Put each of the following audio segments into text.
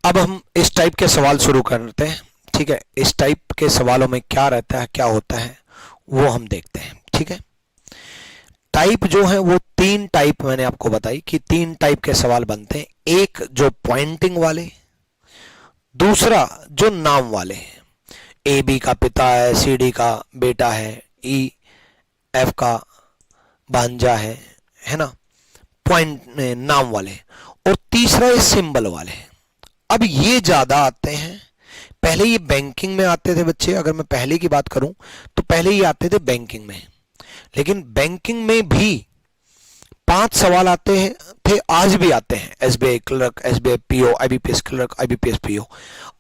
अब हम इस टाइप के सवाल शुरू करते हैं। ठीक है, इस टाइप के सवालों में क्या रहता है, क्या होता है, वो हम देखते हैं। ठीक है, टाइप जो है वो तीन टाइप मैंने आपको बताई कि तीन टाइप के सवाल बनते हैं। एक जो पॉइंटिंग वाले, दूसरा जो नाम वाले, ए बी का पिता है, सी डी का बेटा है, ई एफ का भांजा है ना, पॉइंट नाम वाले, और तीसरा ये सिंबल वाले। अब ये ज्यादा आते हैं, पहले ये बैंकिंग में आते थे बच्चे। अगर मैं पहले की बात करूं तो पहले ये आते थे बैंकिंग में, लेकिन बैंकिंग में भी 5 सवाल आते हैं थे, आज भी आते हैं। SBI clerk, SBI PO, IBPS clerk, IBPS PO.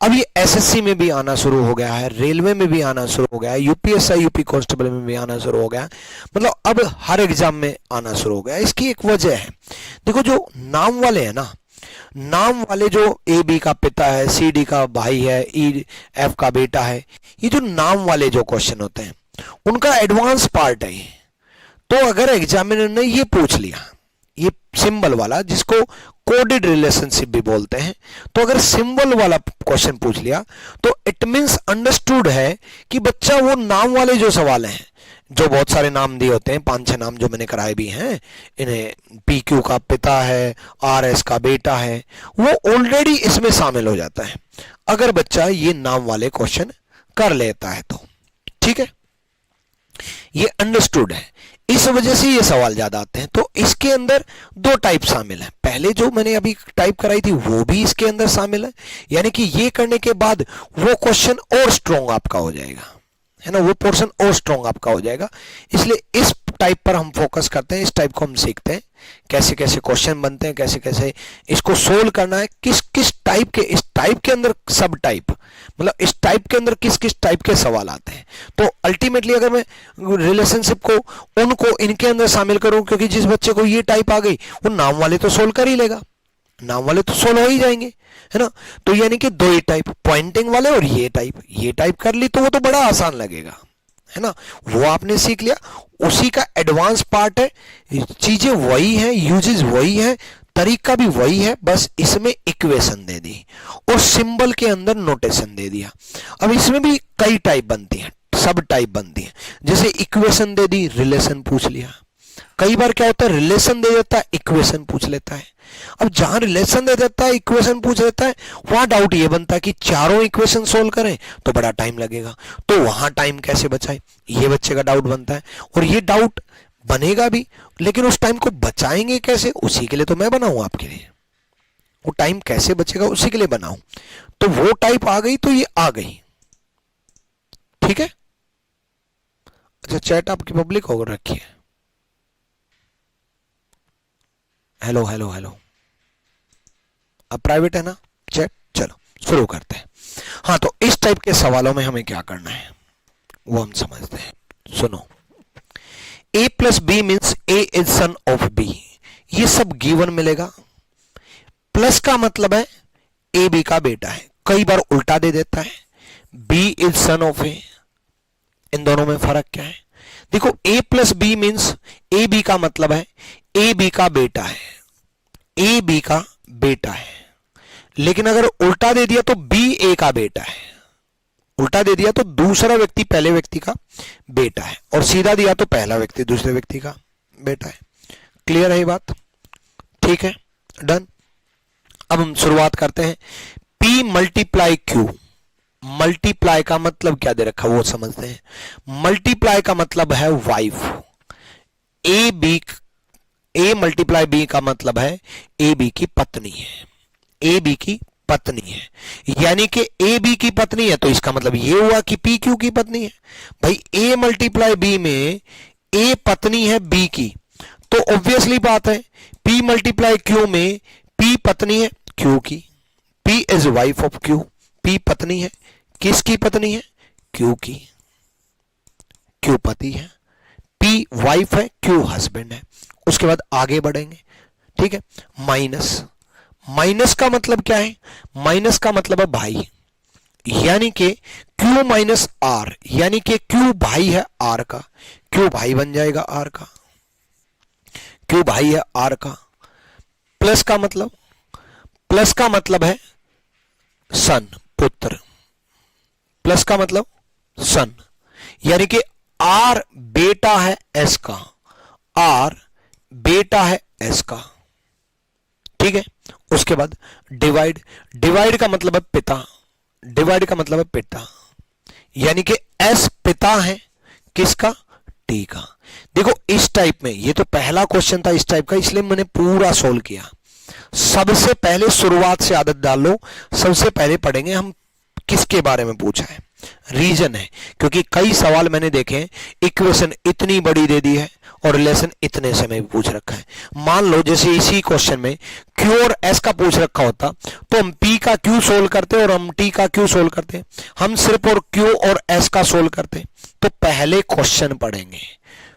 अब ये एसएससी में भी आना शुरू हो गया है, रेलवे में भी आना शुरू हो गया है, यूपीएसआई यूपी कांस्टेबल में भी आना शुरू हो गया है। मतलब अब हर एग्जाम में आना शुरू हो गया है। इसकी एक वजह है, देखो जो नाम वाले हैं ना, नाम वाले जो ए बी का पिता है, सी डी का भाई है, ई एफ का बेटा है, ये जो नाम वाले जो क्वेश्चन होते हैं उनका एडवांस पार्ट है ये। तो अगर एग्जामिनर ने ये पूछ लिया, ये सिंबल वाला जिसको कोडेड रिलेशनशिप भी बोलते हैं, तो अगर सिंबल वाला क्वेश्चन पूछ लिया तो इट मींस अंडरस्टूड है कि बच्चा वो नाम वाले जो सवाल हैं, जो बहुत सारे नाम दिए होते हैं, 5-6 नाम जो मैंने कराए भी हैं, इन्हें पी क्यू का पिता है, आर एस का बेटा है, वो ऑलरेडी इसमें शामिल हो जाता है अगर बच्चा ये नाम वाले क्वेश्चन कर लेता है तो। ठीक है, ये अंडरस्टूड है, इस वजह से ये सवाल ज्यादा आते हैं। तो इसके अंदर 2 टाइप शामिल है। पहले जो मैंने अभी टाइप कराई थी वो भी इसके अंदर शामिल है, यानी कि ये करने के बाद वो क्वेश्चन और स्ट्रॉन्ग आपका हो जाएगा, है ना, वो पोर्शन और स्ट्रॉन्ग आपका हो जाएगा। इसलिए इस टाइप पर हम फोकस करते हैं, इस टाइप को हम सीखते हैं, कैसे कैसे क्वेश्चन बनते हैं, कैसे कैसे इसको सोल्व करना है, किस किस टाइप के, इस टाइप के अंदर सब टाइप, मतलब इस टाइप के अंदर किस किस टाइप के सवाल आते हैं। तो अल्टीमेटली अगर मैं रिलेशनशिप को उनको इनके अंदर शामिल करूं, क्योंकि जिस बच्चे को ये टाइप आ गई वो नाम वाले तो सोल्व कर ही लेगा, नाम वाले तो सोल्व हो ही जाएंगे, है ना। तो यानी कि 2 ही टाइप, पॉइंटिंग वाले और ये टाइप कर ली तो वो तो बड़ा आसान लगेगा, है ना, वो आपने सीख लिया, उसी का एडवांस पार्ट है, चीजें वही हैं, यूजेस वही है, तरीका भी वही है, बस इसमें इक्वेशन दे दी और सिंबल के अंदर नोटेशन दे दिया। अब इसमें भी कई टाइप बनती हैं, सब टाइप बनती हैं। जैसे इक्वेशन दे दी, रिलेशन पूछ लिया। कई बार क्या होता है, रिलेशन दे देता है, इक्वेशन पूछ लेता है। अब जहां रिलेशन दे देता है, इक्वेशन पूछ लेता है, वहां डाउट ये बनता है कि चारों इक्वेशन सोल्व करें तो बड़ा टाइम लगेगा, तो वहां टाइम कैसे बचाए, ये बच्चे का डाउट बनता है। और ये डाउट बनेगा भी, लेकिन उस टाइम को बचाएंगे कैसे, उसी के लिए तो मैं बनाऊं आपके लिए, वो टाइम कैसे बचेगा उसी के लिए बनाऊं। तो वो टाइप आ गई तो ये आ गई। ठीक है, अच्छा चैट आपकी पब्लिक हो रखी है, हेलो हेलो हेलो, अब प्राइवेट है ना चैट। चलो शुरू करते हैं। हाँ, तो इस टाइप के सवालों में हमें क्या करना है वो हम समझते हैं। सुनो, a plus B means a is son of b, ये सब गिवन मिलेगा। प्लस का मतलब है a b का बेटा है, कई बार उल्टा दे देता है, b is son of a। इन दोनों में फर्क क्या है, देखो a plus B means a b का मतलब है a b का बेटा है, a b का बेटा है। लेकिन अगर उल्टा दे दिया तो b a का बेटा है, उल्टा दे दिया तो दूसरा व्यक्ति पहले व्यक्ति का बेटा है, और सीधा दिया तो पहला व्यक्ति दूसरे व्यक्ति का बेटा है। क्लियर है ये बात? ठीक है, डन। अब हम शुरुआत करते हैं। P मल्टीप्लाई Q, मल्टीप्लाई का मतलब क्या दे रखा वो समझते हैं। मल्टीप्लाई का मतलब है वाइफ, A मल्टीप्लाई B का मतलब है A B की पत्नी है, A B की पत्नी है, यानी कि ए बी की पत्नी है, तो इसका मतलब ये हुआ कि पी क्यू की पत्नी है। भाई ए मल्टीप्लाई बी में ए पत्नी है बी की, तो ऑब्वियसली बात है पी मल्टीप्लाई क्यू में पी पत्नी है क्यू की, P is wife of Q, P पत्नी है, किसकी पत्नी है, क्यू की, क्यू पति है, पी वाइफ है, क्यू हस्बैंड है। उसके बाद आगे बढ़ेंगे, ठीक है। माइनस, माइनस का मतलब क्या है, माइनस का मतलब है भाई, यानी कि Q माइनस आर, यानी कि Q भाई है R का, Q भाई बन जाएगा R का, Q भाई है R का। प्लस का मतलब, प्लस का मतलब है सन पुत्र, प्लस का मतलब सन, यानी कि आर बेटा है एस का, आर बेटा है एस का, ठीक है। उसके बाद डिवाइड, डिवाइड का मतलब है पिता, डिवाइड का मतलब है पिता, यानी कि एस पिता है किसका, टी का। देखो इस टाइप में, ये तो पहला क्वेश्चन था इस टाइप का, इसलिए मैंने पूरा सोल्व किया। सबसे पहले शुरुआत से आदत डाल लो, सबसे पहले पढ़ेंगे हम किसके बारे में पूछा है, रीजन है, क्योंकि कई सवाल मैंने देखे इक्वेशन इतनी बड़ी दे दी है और रिलेशन इतने से में भी पूछ रखा है। मान लो जैसे इसी क्वेश्चन में Q और S का पूछ रखा होता तो हम P का Q सोल्व करते और हम T का Q सोल्व करते, हम सिर्फ और Q और S का सोल्व करते। तो पहले क्वेश्चन पढ़ेंगे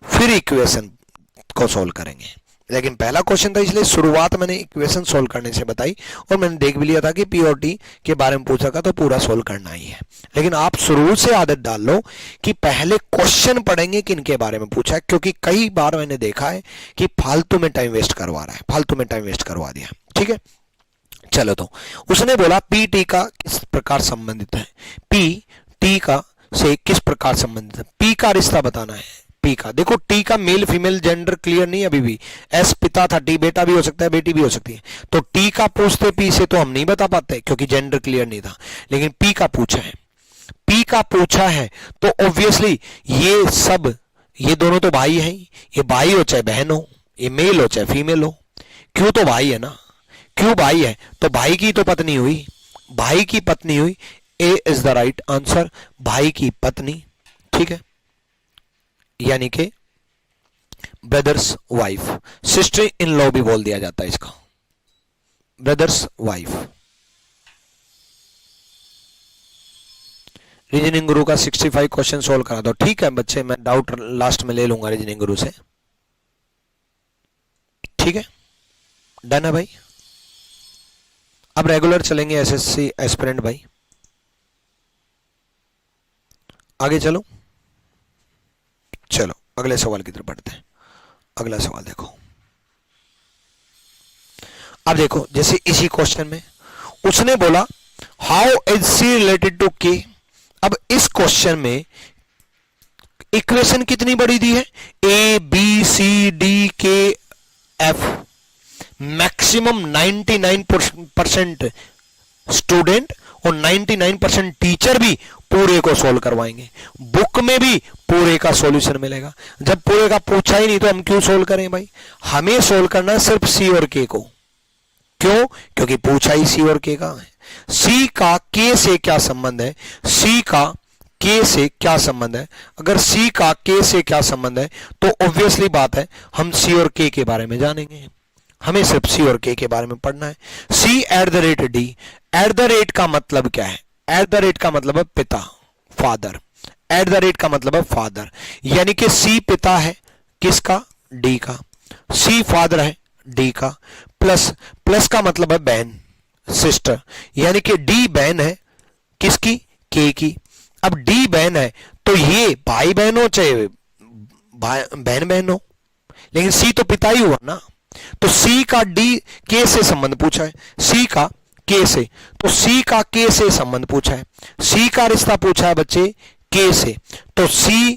फिर इक्वेशन को सोल्व करेंगे, लेकिन पहला क्वेश्चन था इसलिए शुरुआत मैंने इक्वेशन सोल्व करने से बताई और मैंने देख भी लिया था कि P और T के बारे में पूछा था तो पूरा सोल्व करना ही है। लेकिन आप शुरू से आदत डाल लो कि पहले क्वेश्चन पढ़ेंगे किन के बारे में पूछा है, क्योंकि कई बार मैंने देखा है कि फालतू में टाइम वेस्ट करवा रहा है, फालतू में टाइम वेस्ट करवा दिया, ठीक है। चलो तो उसने बोला पी टी का किस प्रकार संबंधित है, पी टी का से किस प्रकार संबंधित है, पी का रिश्ता बताना है, पी का। देखो टी का मेल फीमेल जेंडर क्लियर नहीं है अभी भी, एस पिता था, टी बेटा भी हो सकता है, बेटी भी हो सकती है। तो टी का पूछते पी से तो हम नहीं बता पाते क्योंकि जेंडर क्लियर नहीं था, लेकिन पी का पूछा है, पी का पूछा है तो ऑब्वियसली ये सब, ये दोनों तो भाई हैं, ये भाई हो चाहे बहन हो, ये मेल हो चाहे फीमेल हो, क्यों तो भाई है ना, क्यों भाई है तो भाई की तो पत्नी हुई, भाई की पत्नी हुई, ए इज द राइट आंसर, भाई की पत्नी, ठीक है, यानी कि brother's wife, sister in law भी बोल दिया जाता है इसका, ब्रदर्स वाइफ। रीजनिंग गुरु का 65 क्वेश्चन सोल्व करा दो, ठीक है बच्चे, मैं डाउट लास्ट में ले लूंगा रीजनिंग गुरु से, ठीक है, डन है भाई। अब रेगुलर चलेंगे एसएससी एस्पिरेंट भाई, आगे चलो, चलो अगले सवाल की तरफ बढ़ते हैं। अगला सवाल देखो, अब देखो जैसे इसी क्वेश्चन में उसने बोला how is C related to K. अब इस क्वेश्चन में इक्वेशन कितनी बड़ी दी है, ए बी सी डी के एफ, मैक्सिमम 99% स्टूडेंट और 99% टीचर भी पूरे को सोल्व करवाएंगे, बुक में भी पूरे का सॉल्यूशन मिलेगा। जब पूरे का पूछा ही नहीं तो हम क्यों सोल्व करें भाई, हमें सोल्व करना है सिर्फ सी और के को, क्यों, क्योंकि पूछा ही सी और के का है। सी का के से क्या संबंध है, सी का के से क्या संबंध है, अगर सी का के से क्या संबंध है तो ऑब्वियसली बात है हम सी और के बारे में जानेंगे, हमें सिर्फ सी और के बारे में पढ़ना है। C at the rate D, at the rate का मतलब क्या है, एट द रेट का मतलब है पिता, फादर, एट द रेट का मतलब है फादर, यानी कि सी पिता है किसका, डी का, सी फादर है डी का, प्लस, प्लस का मतलब है बहन, सिस्टर, यानी कि डी बहन है किसकी, के की। अब डी बहन है तो ये भाई बहन हो चाहे बहन बहन हो, लेकिन सी तो पिता ही हुआ ना, तो सी का डी के से संबंध पूछा है, सी का के से, तो सी का के से संबंध पूछा है, सी का रिश्ता पूछा है बच्चे के से, तो सी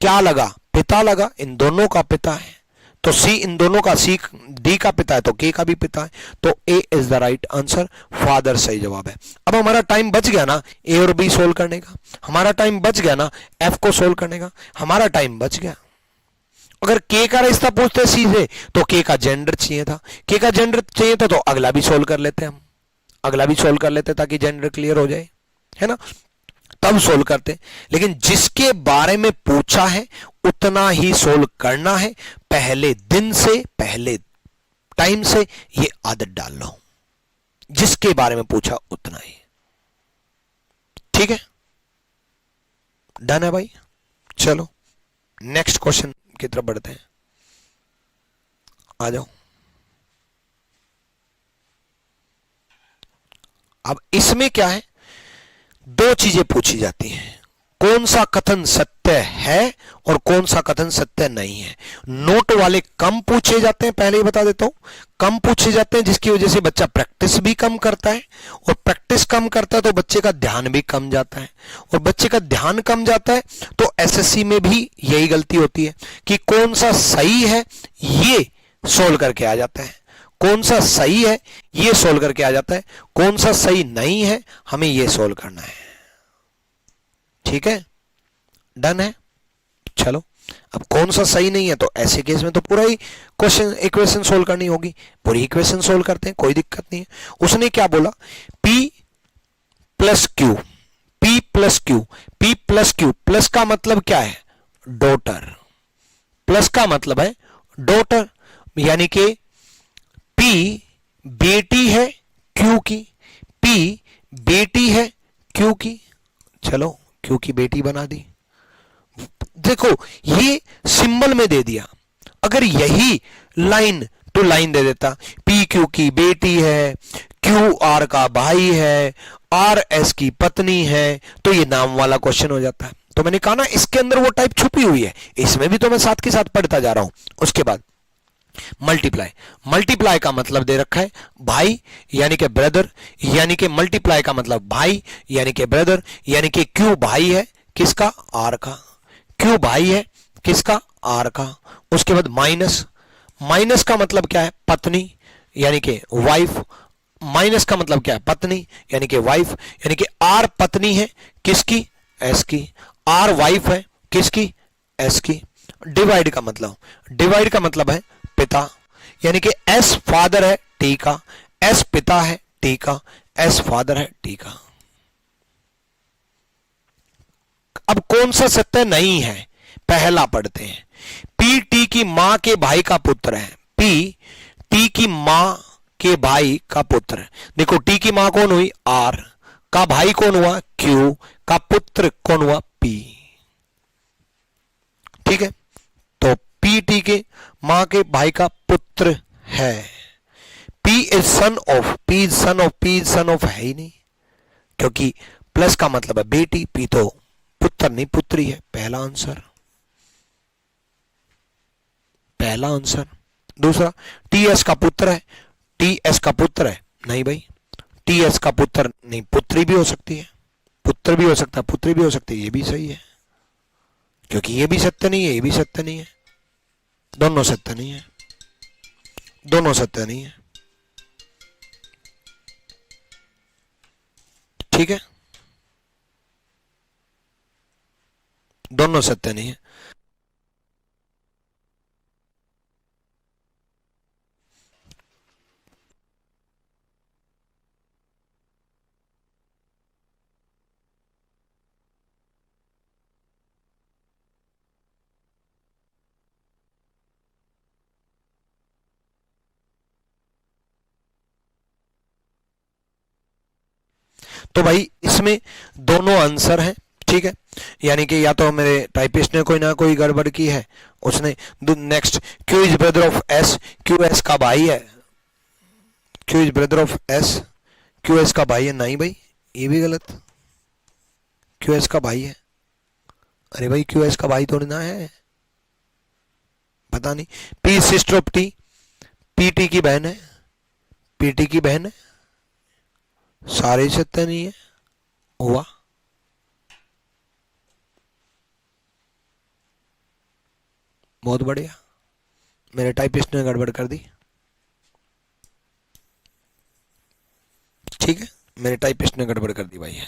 क्या लगा, पिता लगा, इन दोनों का पिता है, तो सी इन दोनों का, सी डी का पिता है तो के का भी पिता है, तो A is the right answer, father सही जवाब है। अब हमारा टाइम बच गया ना ए और बी सोल्व करने का, हमारा टाइम बच गया ना एफ को सोल्व करने का, हमारा टाइम बच गया। अगर के का रिश्ता पूछते सी से तो के का जेंडर चाहिए था, के का जेंडर चाहिए था तो अगला भी सोल्व कर लेते हम, अगला भी सोल्व कर लेते ताकि जेंडर क्लियर हो जाए, है ना, तब सोल्व करते। लेकिन जिसके बारे में पूछा है उतना ही सोल्व करना है, पहले दिन से, पहले टाइम से ये आदत डाल लो, जिसके बारे में पूछा उतना ही, ठीक है, डन है भाई। चलो नेक्स्ट क्वेश्चन की तरफ बढ़ते हैं, आ जाओ। अब इसमें क्या है, दो चीजें पूछी जाती हैं, कौन सा कथन सत्य है और कौन सा कथन सत्य नहीं है। नोट वाले कम पूछे जाते हैं, पहले ही बता देता हूं, कम पूछे जाते हैं जिसकी वजह से बच्चा प्रैक्टिस भी कम करता है, और प्रैक्टिस प्रैक्टिस कम करता है तो बच्चे का ध्यान भी कम जाता है, और बच्चे का ध्यान कम जाता है तो एसएससी में भी यही गलती होती है कि कौन सा सही है ये सोल्व करके आ जाता है, कौन सा सही है ये सोल्व करके आ जाता है, कौन सा सही नहीं है हमें ये सोल्व करना है। ठीक है, डन है। चलो, अब कौन सा सही नहीं है तो ऐसे केस में तो पूरा ही क्वेश्चन इक्वेशन सोल्व करनी होगी, पूरी इक्वेशन सोल्व करते हैं, कोई दिक्कत नहीं है। उसने क्या बोला, P plus Q, P plus Q, P plus Q, plus का मतलब क्या है, डॉटर, प्लस का मतलब है डॉटर, यानी कि P बेटी है Q की, P बेटी है Q की। चलो Q की बेटी बना दी। देखो ये सिंबल में दे दिया, अगर यही लाइन टू लाइन दे देता, पी क्यू की बेटी है, क्यू आर का भाई है, आर एस की पत्नी है, तो ये नाम वाला क्वेश्चन हो जाता है। तो मैंने कहा ना इसके अंदर वो टाइप छुपी हुई है, इसमें भी तो मैं साथ के साथ पढ़ता जा रहा हूं। उसके बाद मल्टीप्लाई, मल्टीप्लाई का मतलब दे रखा है भाई यानी कि ब्रदर, यानी कि मल्टीप्लाई का मतलब भाई यानी कि ब्रदर, यानी कि क्यू भाई है किसका, आर का, क्यों भाई है किसका, आर का। उसके बाद माइनस, माइनस का मतलब क्या है, पत्नी यानी कि वाइफ, माइनस का मतलब क्या है, पत्नी यानी कि वाइफ, यानी कि आर पत्नी है किसकी, एस की, आर वाइफ है किसकी, एस की। डिवाइड का मतलब, डिवाइड का मतलब है पिता, यानी कि एस फादर है टी का, एस पिता है टी का, एस फादर है टी का। अब कौन सा सत्य नहीं है, पहला पढ़ते हैं। पी टी की मां के भाई का पुत्र है, पी टी की मां के भाई का पुत्र। देखो टी की मां कौन हुई, आर का भाई कौन हुआ, क्यू का पुत्र कौन हुआ, पी। ठीक है, तो पी टी के मां के भाई का पुत्र है। P is son of, P is son of, P is son of है ही नहीं, क्योंकि प्लस का मतलब है बेटी, पी तो पुत्र नहीं पुत्री है। पहला आंसर, पहला आंसर। दूसरा, टी एस का पुत्र है, टी एस का पुत्र है, नहीं भाई टी एस का पुत्र नहीं, पुत्री भी हो सकती है, पुत्र भी हो सकता है, पुत्री भी हो सकती है, ये भी सही है, क्योंकि ये भी सत्य नहीं है, ये भी सत्य नहीं है, दोनों सत्य नहीं है, दोनों सत्य नहीं है। ठीक है, दोनों सत्य नहीं है। तो भाई इसमें दोनों आंसर हैं। ठीक है, यानी कि या तो मेरे टाइपिस्ट ने कोई ना कोई गड़बड़ की है, उसने। Next, Q is brother of S, Q S का भाई है, Q is brother of S, Q S का भाई है, नहीं भाई ये भी गलत, क्यू एस का भाई है, अरे भाई क्यू एस का भाई थोड़ी ना है, पता नहीं। P sister of T, P T की बहन है, पी टी की बहन है, सारे सत्य नहीं है, हुआ। बहुत बढ़िया, मेरे टाइपिस्ट ने गड़बड़ कर दी। ठीक है, मेरे टाइपिस्ट ने गड़बड़ कर दी भाई,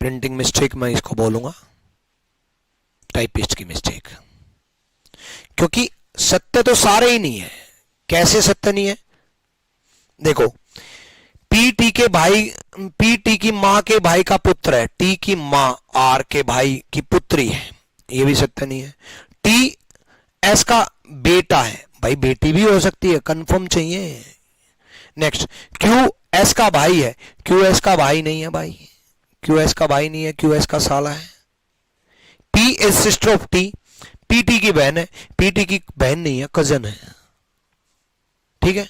प्रिंटिंग मिस्टेक मैं इसको बोलूंगा, टाइपिस्ट की मिस्टेक, क्योंकि सत्य तो सारे ही नहीं है। कैसे सत्य नहीं है, देखो पी टी के भाई, पी टी की मां के भाई का पुत्र है, टी की मां आर के भाई की पुत्री है, ये भी सत्य नहीं है। टी एस का बेटा है, भाई बेटी भी हो सकती है, कंफर्म चाहिए। नेक्स्ट, क्यू एस का भाई है, क्यू एस का भाई नहीं है भाई, क्यू एस का भाई नहीं है, क्यू एस का साला है। P is sister of T, P T की बहन है, पी टी की बहन नहीं है, कजन है। ठीक है,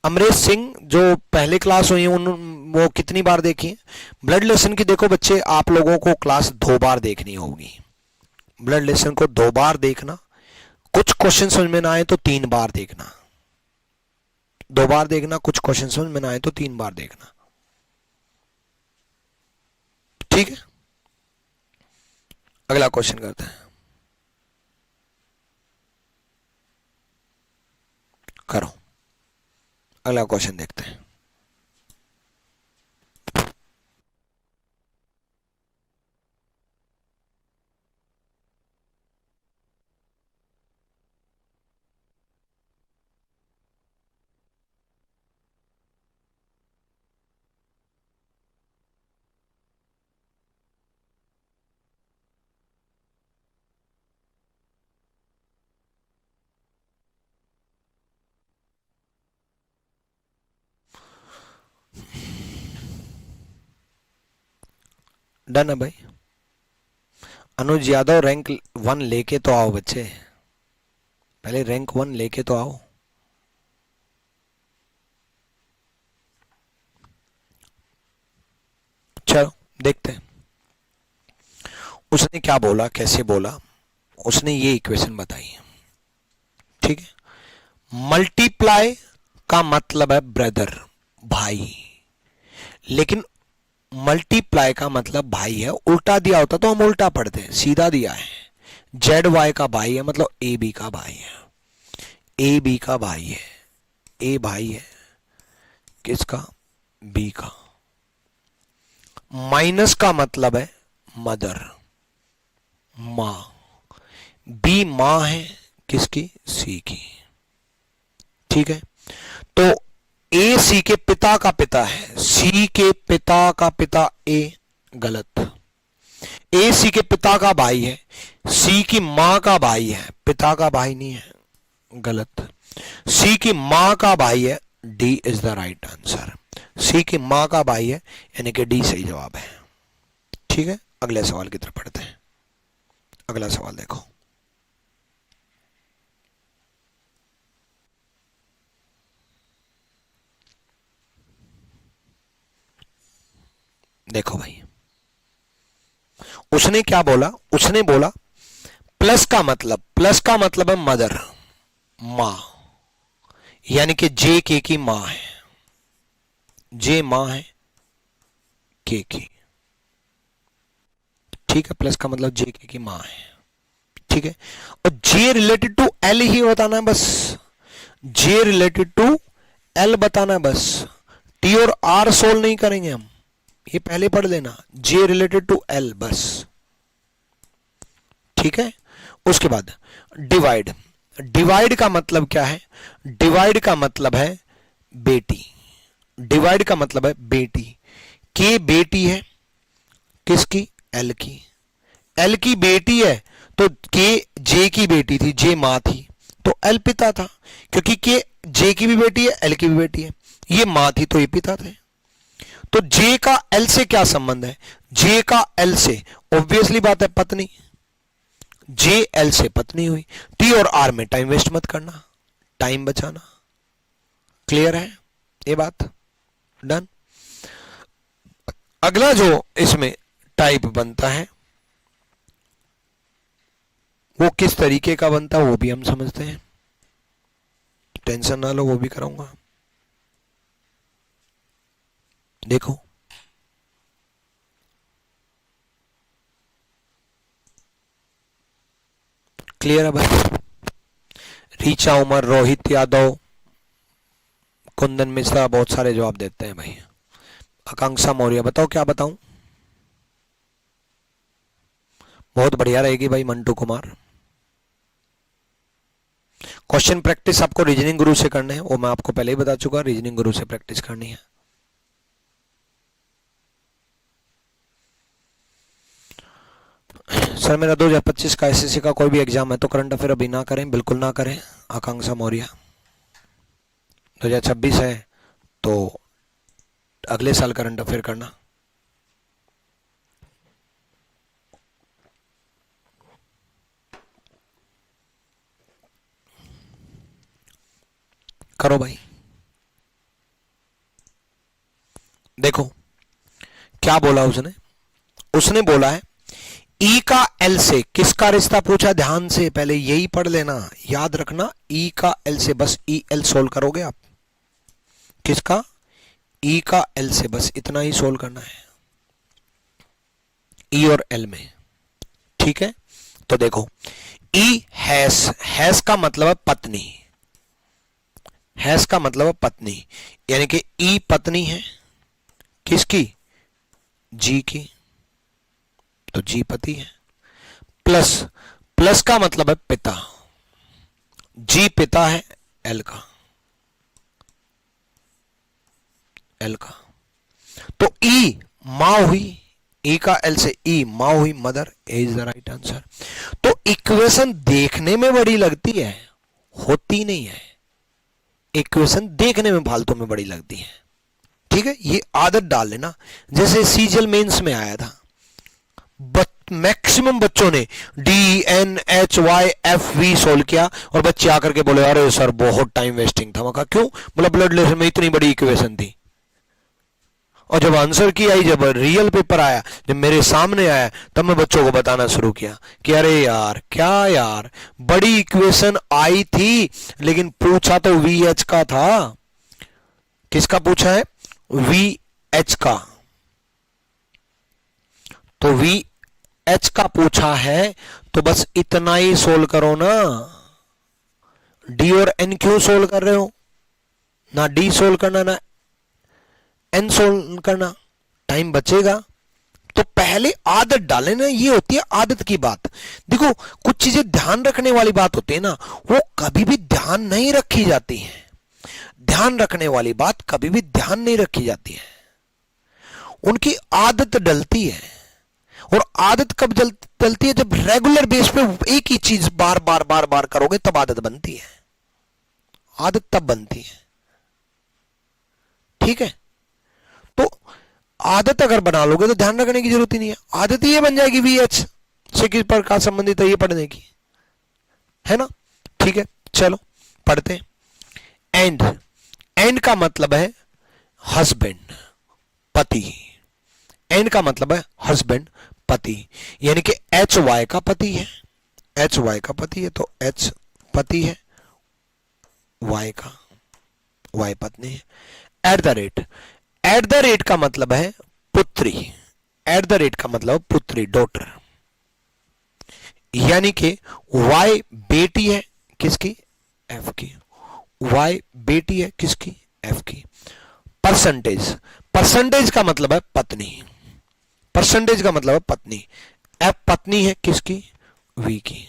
अमरेश सिंह जो पहले क्लास हुई है वो कितनी बार देखी है ब्लड लेसन की, देखो बच्चे आप लोगों को क्लास 2 बार देखनी होगी, ब्लड लेसन को 2 बार देखना, कुछ क्वेश्चन समझ में ना आए तो 3 बार देखना। 2 बार देखना, कुछ क्वेश्चन समझ में ना आए तो 3 बार देखना, ठीक है। अगला क्वेश्चन करते हैं, करो अगला क्वेश्चन देखते हैं। डन है भाई। अनुज यादव रैंक 1 लेके तो आओ बच्चे, पहले रैंक 1 लेके तो आओ। चलो देखते हैं उसने क्या बोला, कैसे बोला। उसने ये इक्वेशन बताई है, ठीक है। मल्टीप्लाई का मतलब है ब्रदर, भाई, लेकिन मल्टीप्लाई का मतलब भाई है, उल्टा दिया होता तो हम उल्टा पढ़ते हैं, सीधा दिया है। जेड वाई का भाई है मतलब ए बी का भाई है, ए बी का भाई है, ए भाई है किसका, बी का। माइनस का मतलब है मदर, मां, बी मां है किसकी, सी की, ठीक है। तो ए सी के पिता का पिता है, सी के पिता का पिता ए, गलत। ए सी के पिता का भाई है, सी की मां का भाई है, पिता का भाई नहीं है, गलत। सी की मां का भाई है, D is the right answer. C की मां का भाई है यानी कि डी सही जवाब है, ठीक है। अगले सवाल की तरफ पढ़ते हैं। अगला सवाल देखो, देखो भाई उसने क्या बोला, उसने बोला प्लस का मतलब है मदर, मां, यानी कि जे के की मां है, जे मां है के की, ठीक है। प्लस का मतलब जे के की मां है, ठीक है। और जे रिलेटेड टू एल ही बताना है बस, जे रिलेटेड टू एल बताना है बस, टी और आर सोल्व नहीं करेंगे हम, ये पहले पढ़ लेना, जे रिलेटेड टू एल बस, ठीक है। उसके बाद डिवाइड, डिवाइड का मतलब क्या है, डिवाइड का मतलब है बेटी, डिवाइड का मतलब है बेटी। के बेटी है किसकी, एल की, एल की बेटी है तो के जे की बेटी थी, जे मां थी तो एल पिता था, क्योंकि के जे की भी बेटी है, एल की भी बेटी है, ये मां थी तो ये पिता थे। तो जे का एल से क्या संबंध है, जे का एल से ऑब्वियसली बात है पत्नी, जे एल से पत्नी हुई। टी और आर में टाइम वेस्ट मत करना, टाइम बचाना, क्लियर है ये बात, डन। अगला जो इसमें टाइप बनता है वो किस तरीके का बनता है वो भी हम समझते हैं, टेंशन ना लो, वो भी कराऊंगा। देखो क्लियर है भाई। रीचा उमर, रोहित यादव, कुंदन मिश्रा बहुत सारे जवाब देते हैं भाई। आकांक्षा मौर्य, बताओ क्या बताऊं, बहुत बढ़िया रहेगी भाई। मंटू कुमार, क्वेश्चन प्रैक्टिस आपको रीजनिंग गुरु से करने हैं, वो मैं आपको पहले ही बता चुका, रीजनिंग गुरु से प्रैक्टिस करनी है। सर मेरा 2025 का एसएससी का कोई भी एग्जाम है तो करंट अफेयर अभी ना करें, बिल्कुल ना करें। आकांक्षा मौर्य, 2026 है तो अगले साल करंट अफेयर करना। करो भाई। देखो क्या बोला उसने, उसने बोला है ई का एल से किसका रिश्ता पूछा, ध्यान से पहले यही पढ़ लेना, याद रखना, ई का एल से, बस ई एल सोल्व करोगे आप, किसका? ई का एल से, बस इतना ही सोल्व करना है, ई और एल में। ठीक है, तो देखो ई हैस का मतलब है पत्नी, हैस का मतलब है पत्नी, यानी कि ई पत्नी है किसकी? जी की, तो जी पति है। प्लस, प्लस का मतलब है पिता, जी पिता है एल का, एल का। तो ई मां हुई, ई का एल से ई मां हुई, mother is the right answer. तो इक्वेशन देखने में बड़ी लगती है, होती नहीं है। इक्वेशन देखने में फालतू में बड़ी लगती है। ठीक है, ये आदत डाल लेना। जैसे सीजल मेंस में आया था, मैक्सिमम बच्चों ने D N H Y F V solve किया और बच्चे आकर के बोले अरे सर बहुत टाइम वेस्टिंग था। मैं कहा क्यों? बोला ब्लड रिलेशन में इतनी बड़ी इक्वेशन थी। और जब आंसर की आई, जब रियल पेपर आया, जब मेरे सामने आया, तब मैं बच्चों को बताना शुरू किया कि अरे यार क्या यार, बड़ी इक्वेशन आई थी लेकिन पूछा तो वी एच का था। किसका पूछा है? वी एच का। तो वी एच का पूछा है तो बस इतना ही सोल्व करो ना। डी और एन क्यों सोल्व कर रहे हो? ना डी सोल्व करना ना एन सोल्व करना, टाइम बचेगा। तो पहले आदत डालें ना, ये होती है आदत की बात। देखो कुछ चीजें ध्यान रखने वाली बात होती है ना, वो कभी भी ध्यान नहीं रखी जाती है। ध्यान रखने वाली बात कभी भी ध्यान नहीं रखी जाती है, उनकी आदत डलती है। और आदत कब डलती है? जब रेगुलर बेस पे एक ही चीज बार बार बार बार करोगे तब आदत बनती है। आदत तब बनती है। ठीक है, तो आदत अगर बना लोगे तो ध्यान रखने की जरूरत ही नहीं है। आदत ही ये बन जाएगी वी एच से किस प्रकार संबंधित है ये पढ़ने की, है ना? ठीक है, चलो पढ़ते हैं। एंड, एंड का मतलब है हस्बैंड, पति। एंड का मतलब है हस्बैंड, पति, यानी कि एच वाई का पति है। एच वाई का पति है तो एच पति है, वाई का, वाई पत्नी है। Eight the rate, at the rate का मतलब है पुत्री। एट द रेट का मतलब पुत्री, डॉटर, यानी कि वाई बेटी है किसकी? एफ की। वाई बेटी है किसकी? एफ की। परसेंटेज, परसेंटेज का मतलब है पत्नी। परसेंटेज का मतलब है पत्नी। एफ पत्नी है किसकी? वी की।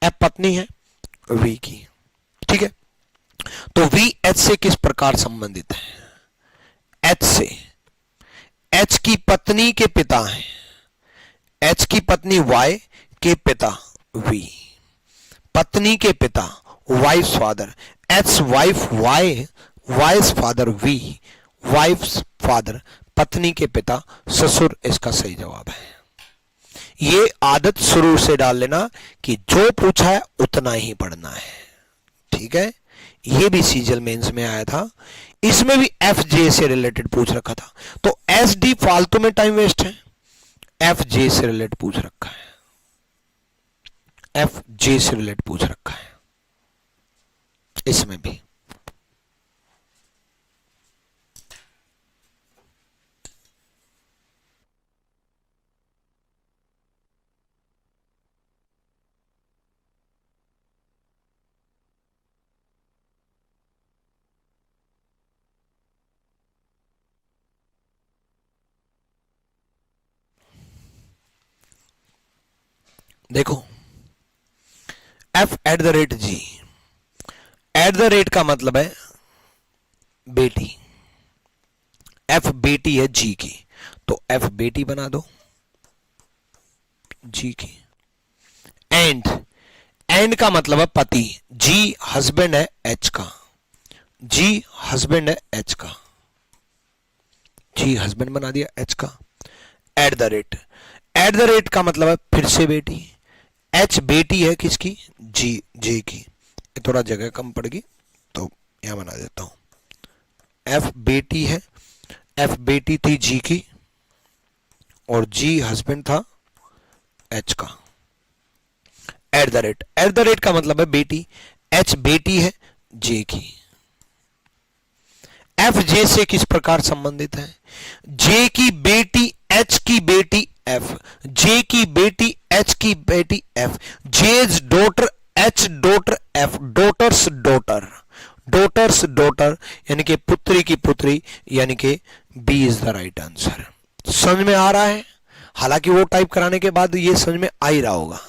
एफ पत्नी है वी की। ठीक है, तो वी एच से किस प्रकार संबंधित है? एच से, एच की पत्नी के पिता हैं। एच की पत्नी वाई के पिता वी, पत्नी के पिता wife father. H wife Y, wife father V, wife father पत्नी के पिता ससुर, इसका सही जवाब है। ये आदत शुरू से डाल लेना कि जो पूछा है उतना ही पढ़ना है। ठीक है, ये भी सीजल मेंस में आया था, इसमें भी एफ जे से रिलेटेड पूछ रखा था। तो एस डी फालतू में टाइम वेस्ट है, एफ जे से रिलेटेड पूछ रखा है, एफ जे से रिलेटेड पूछ रखा है इसमें भी। देखो F at the rate G, at the rate का मतलब है बेटी। एफ बेटी है जी की, तो एफ बेटी बना दो जी की। एंड, एंड का मतलब है पति। जी हस्बैंड है एच का, जी हस्बैंड है एच का, जी हस्बैंड बना दिया एच का। Eight the rate, at the rate का मतलब है फिर से बेटी। एच बेटी है किसकी? जी, जे की। थोड़ा जगह कम पड़ गई तो यहां बना देता हूं। एफ बेटी है, एफ बेटी थी जी की और जी हस्बैंड था एच का। Eight the rate, at the rate का मतलब है बेटी। एच बेटी है जे की। एफ जे से किस प्रकार संबंधित है? जे की बेटी एच की बेटी एफ, जे की बेटी एच की बेटी F, G's daughter H daughter F, daughter's daughter, daughter's daughter यानी कि पुत्री की पुत्री, यानी कि B is the right answer. समझ में आ रहा है? हालांकि वो टाइप कराने के बाद ये समझ में आ ही रहा होगा।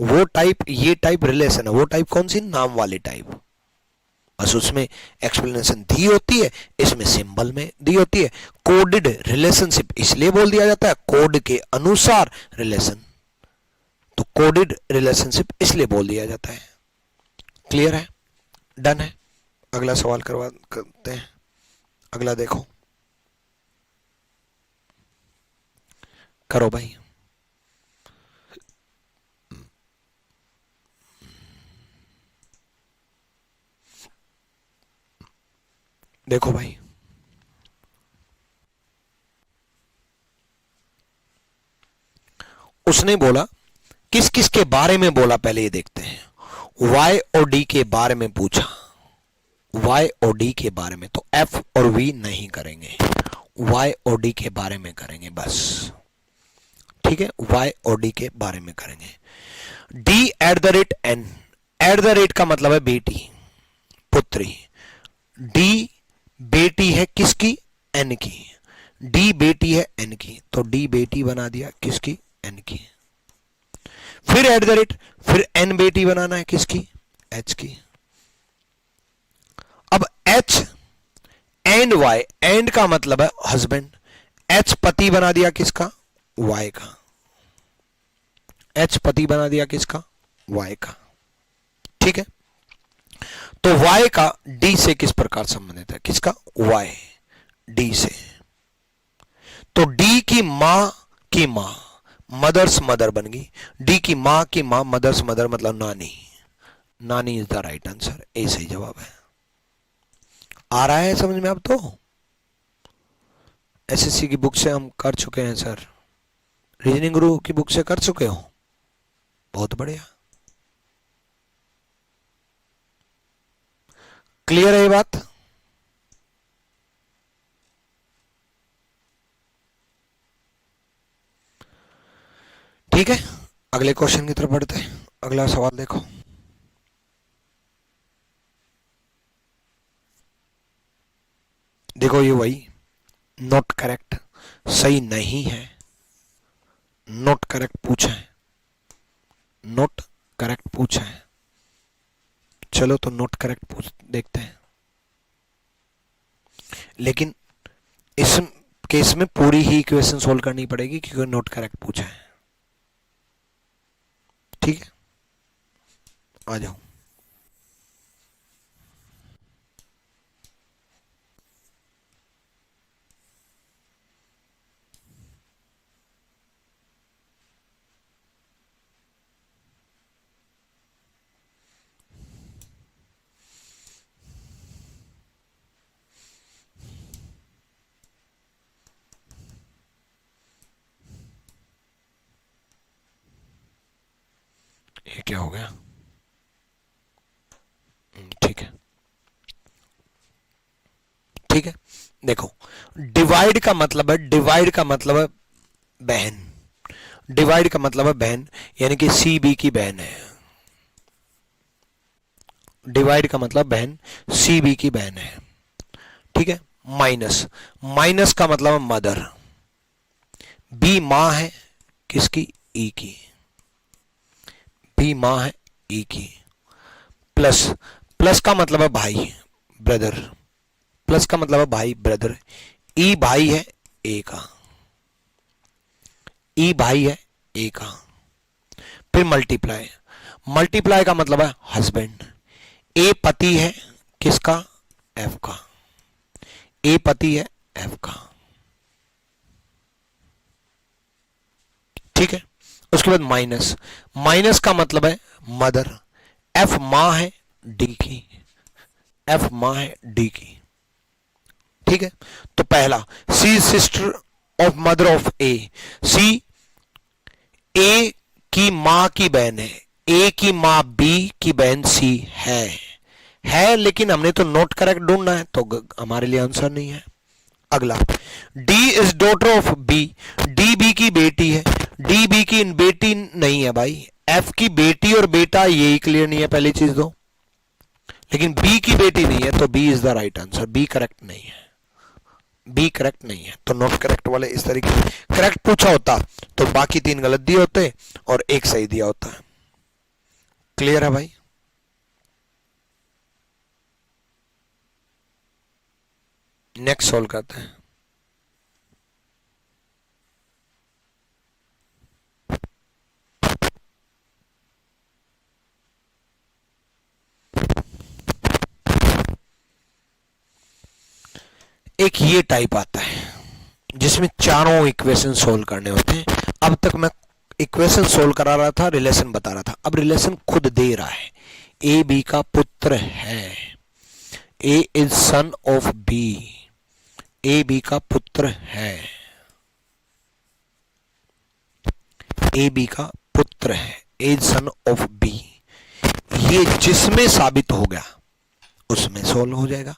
वो टाइप, ये टाइप रिलेशन है, वो टाइप कौन सी? नाम वाली टाइप। बस उसमें एक्सप्लेनेशन दी होती है, इसमें सिंबल में दी होती है। कोडेड रिलेशनशिप इसलिए बोल दिया जाता है कोड के अनुसार रिलेशन, तो कोडेड रिलेशनशिप इसलिए बोल दिया जाता है। क्लियर है? डन है? अगला सवाल करते हैं। अगला देखो, करो भाई। देखो भाई, उसने बोला किस किस के बारे में बोला, पहले ये देखते हैं। वाई और डी के बारे में पूछा, वाई और डी के बारे में, तो एफ और वी नहीं करेंगे, वाई और डी के बारे में करेंगे बस। ठीक है, वाई और डी के बारे में करेंगे। D at the rate N, at the rate का मतलब है बेटी, पुत्री। डी बेटी है किसकी? एन की। डी बेटी है एन की, तो डी बेटी बना दिया किसकी? एन की। फिर एट द रेट, फिर एन बेटी बनाना है किसकी? एच की। अब एच एंड वाई, एंड का मतलब है हस्बैंड, एच पति बना दिया किसका? वाई का। एच पति बना दिया किसका? वाई का। ठीक है, तो वाई का डी से किस प्रकार संबंधित है? किसका? वाई डी से। तो डी की मां की मां, मदर्स मदर बन गई। डी की मां की मां, मदर्स मदर मतलब नानी, नानी इज द राइट आंसर। ए सही जवाब है। आ रहा है समझ में? अब तो एसएससी की बुक से हम कर चुके हैं सर, रीजनिंग गुरु की बुक से कर चुके हो, बहुत बढ़िया। क्लियर है ये बात? ठीक है, अगले क्वेश्चन की तरफ बढ़ते हैं। अगला सवाल देखो, देखो ये वही नॉट करेक्ट, सही नहीं है, नॉट करेक्ट पूछा है, नॉट करेक्ट पूछा है। चलो तो नॉट करेक्ट पूछ देखते हैं, लेकिन इस केस में पूरी ही इक्वेशन सोल्व करनी पड़ेगी क्योंकि नॉट करेक्ट पूछा है। ठीक है, आ जाओ। ये क्या हो गया? ठीक है, ठीक है। देखो, डिवाइड का मतलब है, डिवाइड का मतलब है बहन, डिवाइड का मतलब है बहन, यानी कि सी बी की बहन है। डिवाइड का मतलब बहन, सी बी की बहन है। ठीक है, माइनस, माइनस का मतलब है मदर, बी मां है किसकी? ई की, बी मां है ई की। प्लस, प्लस का मतलब है भाई, ब्रदर, प्लस का मतलब है भाई ब्रदर, ई भाई है ए का, ई भाई है ए का। फिर मल्टीप्लाई, मल्टीप्लाई का मतलब है हस्बैंड, ए पति है किसका? एफ का, ए पति है एफ का। ठीक है, उसके बाद माइनस, माइनस का मतलब है मदर, एफ मां है डी की, एफ मां है डी की। ठीक है, तो पहला सी सिस्टर ऑफ मदर ऑफ ए, सी ए की मां की बहन है, ए की मां बी की बहन सी है लेकिन हमने तो नॉट करेक्ट ढूंढना है, तो हमारे लिए आंसर नहीं है। अगला, D is daughter of B, D B की बेटी है, डी बी की बेटी नहीं है भाई, एफ की बेटी और बेटा यही क्लियर नहीं है, पहली चीज दो, लेकिन बी की बेटी नहीं है, तो B is the right answer, B correct नहीं है, बी करेक्ट नहीं है। तो नॉट करेक्ट वाले इस तरीके से करेक्ट पूछा होता तो बाकी 3 गलत दिए होते और 1 सही दिया होता है। क्लियर है भाई? नेक्स्ट सॉल्व करते हैं। एक ये टाइप आता है जिसमें चारों इक्वेशन सोल्व करने होते हैं। अब तक मैं इक्वेशन सोल्व करा रहा था, रिलेशन बता रहा था, अब रिलेशन खुद दे रहा है। ए बी का पुत्र है, A is son of B, A B का पुत्र है, ए बी का पुत्र है, A is son of B. ये जिसमें साबित हो गया उसमें सोल्व हो जाएगा।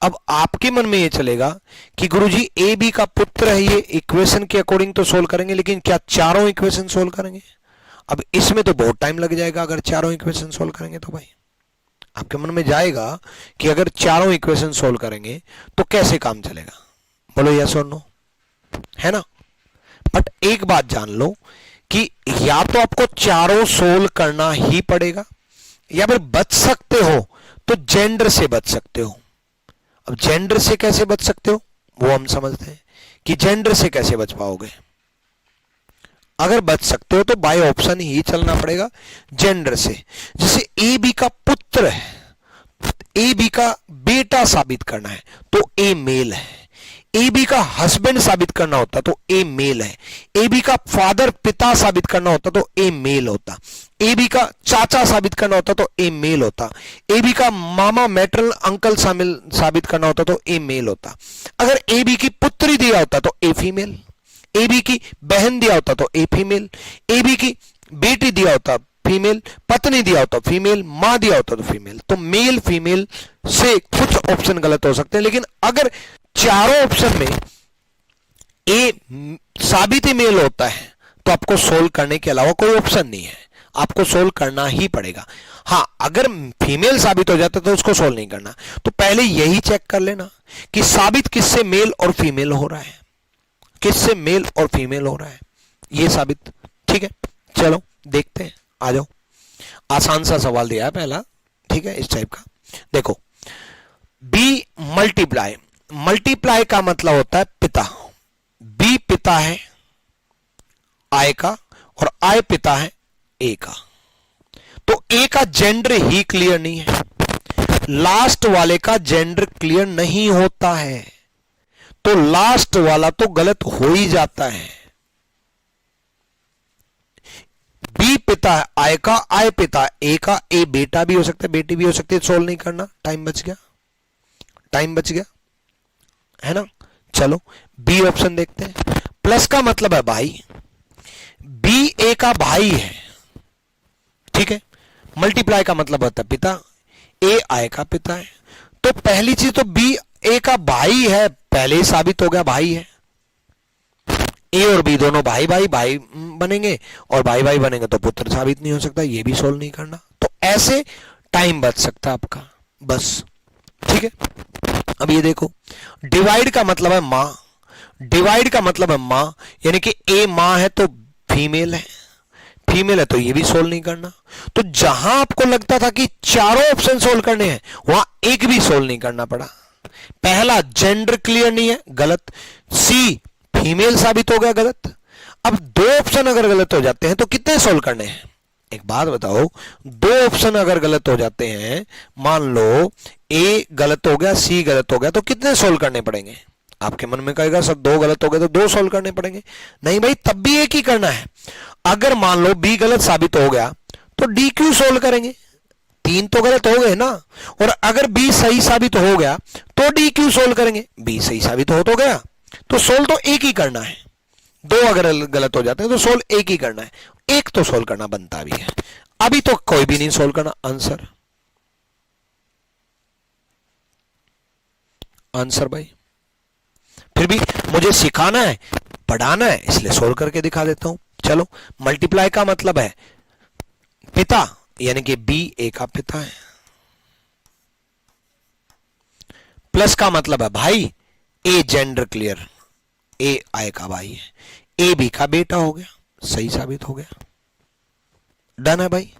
अब आपके मन में ये चलेगा कि गुरुजी ए बी का पुत्र है, ये इक्वेशन के अकॉर्डिंग तो सोल्व करेंगे, लेकिन क्या चारों इक्वेशन सोल्व करेंगे? अब इसमें तो बहुत टाइम लग जाएगा अगर चारों इक्वेशन सोल्व करेंगे तो भाई आपके मन में जाएगा कि अगर चारों इक्वेशन सोल्व करेंगे तो कैसे काम चलेगा? बोलो यस और नो, है ना? बट एक बात जान लो कि या तो आपको चारों सोल्व करना ही पड़ेगा, या फिर बच सकते हो तो जेंडर से बच सकते हो। अब जेंडर से कैसे बच सकते हो वो हम समझते हैं कि जेंडर से कैसे बच पाओगे। अगर बच सकते हो तो बाय ऑप्शन ही चलना पड़ेगा जेंडर से। जैसे ए बी का पुत्र है, ए बी का बेटा साबित करना है तो ए मेल है, ए बी का हस्बैंड साबित करना होता तो ए मेल है, ए बी का फादर पिता साबित करना होता तो ए मेल होता, ए बी का चाचा साबित करना होता तो ए मेल होता, ए बी का मामा मैटरनल अंकल साबित करना होता तो ए मेल होता। अगर ए बी की पुत्री दिया होता तो ए फीमेल, ए बी की बहन दिया होता तो ए फीमेल, ए बी की बेटी दिया होता फीमेल, पत्नी दिया होता फीमेल, मां दिया होता तो फीमेल। तो मेल फीमेल से कुछ ऑप्शन गलत हो सकते हैं, लेकिन अगर चारों ऑप्शन में ए साबित ही मेल होता है तो आपको सोल्व करने के अलावा कोई ऑप्शन नहीं है, आपको सोल्व करना ही पड़ेगा। हां, अगर फीमेल साबित हो जाता तो उसको सोल्व नहीं करना। तो पहले यही चेक कर लेना कि साबित किससे मेल और फीमेल हो रहा है, किससे मेल और फीमेल हो रहा है, ये साबित। ठीक है, चलो देखते हैं, आ जाओ। आसान सा सवाल दिया है पहला, ठीक है, इस टाइप का। देखो, बी मल्टीप्लाई, मल्टीप्लाई का मतलब होता है पिता। बी पिता है आय का और आय पिता है ए का, तो ए का जेंडर ही क्लियर नहीं है, लास्ट वाले का जेंडर क्लियर नहीं होता है, तो लास्ट वाला तो गलत हो ही जाता है। बी पिता है आय का, आय पिता ए का, ए बेटा भी हो सकता है, बेटी भी हो सकती है। सोल्व नहीं करना, टाइम बच गया, टाइम बच गया, है ना? चलो बी ऑप्शन देखते हैं। प्लस का मतलब है भाई, बी ए का भाई है, ठीक है। मल्टीप्लाई का मतलब होता है पिता, ए आय का पिता है। तो पहली चीज तो बी ए का भाई है, पहले ही साबित हो गया भाई है। ए और बी दोनों भाई भाई भाई बनेंगे, और भाई भाई बनेंगे तो पुत्र साबित नहीं हो सकता, ये भी सोल्व नहीं करना। तो ऐसे टाइम बच सकता आपका, बस, ठीक है। अब ये देखो, डिवाइड का मतलब है मां, डिवाइड का मतलब है मां, यानी कि ए मां है तो फीमेल है, फीमेल है तो ये भी सोल्व नहीं करना। तो जहां आपको लगता था कि चारों ऑप्शन सोल्व करने हैं, वहां एक भी सोल्व नहीं करना पड़ा। पहला जेंडर क्लियर नहीं है, गलत। सी फीमेल साबित हो गया, गलत। अब दो ऑप्शन अगर गलत हो जाते हैं तो कितने सोल्व करने हैं? एक बात बताओ, दो ऑप्शन अगर गलत हो जाते हैं, मान लो ए गलत हो गया, सी गलत हो गया, तो कितने सोल्व करने पड़ेंगे? आपके मन में कहेगा सर दो गलत हो गए तो दो सोल्व करने पड़ेंगे। नहीं भाई, तब भी एक ही करना है। अगर मान लो बी गलत साबित हो गया तो डी क्यों सोल्व करेंगे? तीन तो गलत हो गए ना। और अगर बी सही साबित हो गया तो डी क्यों सोल्व करेंगे? बी सही साबित हो तो गया, तो सोल्व तो एक ही करना है। दो अगर गलत हो जाते हैं तो सोल्व एक ही करना है, एक तो सोल्व करना बनता भी है। अभी तो कोई भी नहीं सोल्व करना आंसर। आंसर भाई। फिर भी मुझे सिखाना है, पढ़ाना है, इसलिए सोल्व करके दिखा देता हूं। चलो, मल्टीप्लाई का मतलब है पिता, यानी कि बी ए का पिता है। प्लस का मतलब है भाई, ए जेंडर क्लियर, ए आई का भाई है, ए बी का बेटा हो गया, सही साबित हो गया। डन है भाई।